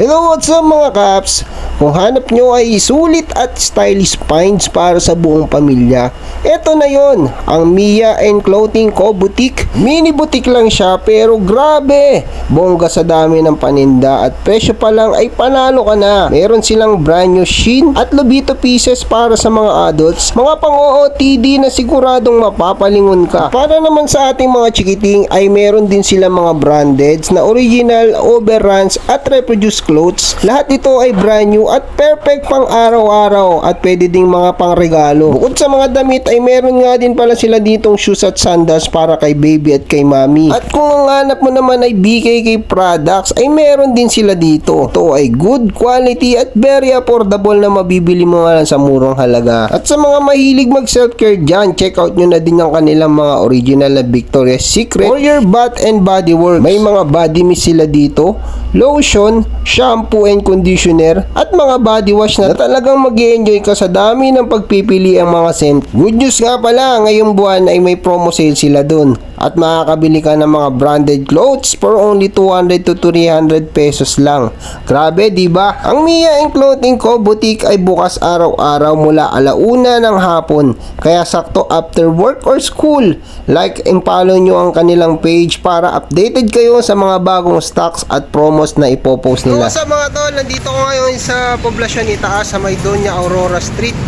Hello, what's up mga kaps? Kung hanap nyo ay sulit at stylish finds para sa buong pamilya, eto na yon, ang Mia and Clothing Co. Boutique. Mini boutique lang siya pero grabe, bongga sa dami ng paninda at presyo pa lang ay panalo ka na. Meron silang brand new Shein at Lobito pieces para sa mga adults, mga pang-OOTD na siguradong mapapalingon ka. Para naman sa ating mga chikiting ay meron din sila mga brandeds na original, overruns at reproduced clothes. Lahat ito ay brand new at perfect pang araw-araw at pwede ding mga pang regalo. Bukod sa mga damit ay meron nga din pala sila ditong shoes at sandals para kay baby at kay mami. At kung ang hanap mo naman ay BKK products ay meron din sila dito. Ito ay good quality at very affordable na mabibili mo nga lang sa murang halaga. At sa mga mahilig mag self-care dyan, check out nyo na din ang kanilang mga original na Victoria's Secret for your bath and body works. May mga body mist sila dito, lotion, shampoo and conditioner at mga body wash na talagang mag-i-enjoy ka sa dami ng pagpipili ang mga scent. Good news nga pala, ngayong buwan ay may promo sale sila dun at makakabili ka ng mga branded clothes for only 200 to 300 pesos lang. Grabe, diba? Ang Mia and Clothing Co. Boutique ay bukas araw-araw mula 1:00 ng hapon, kaya sakto after work or school. Like and follow nyo ang kanilang page para updated kayo sa mga bagong stocks at promos na ipopost nila. So, sa mga tol, nandito ko ngayon sa poblasyon ni Taas sa Maydonia, Aurora Street.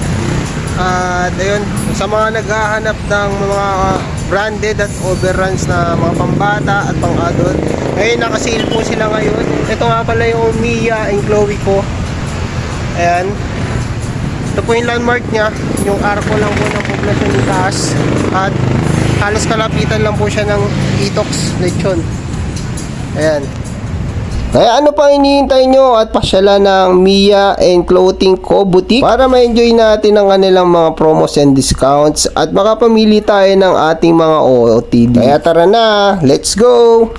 At ayun, sa mga naghahanap ng mga branded at overruns na mga pambata at pang-adult, ayun, nakasale po sila ngayon. Ito nga pala yung Mia and Chloe Co. Ayan. Ito po yung landmark niya, yung arko lang po ng poblasyon ni Taas. At halos kalapitan lang po siya ng Itox Lechon. Ayan. Kaya ano pang iniintay nyo at pasyalan ng Mia and Clothing Co. Boutique para ma-enjoy natin ang kanilang mga promos and discounts at makapamili tayo ng ating mga OOTD. Kaya tara na, let's go!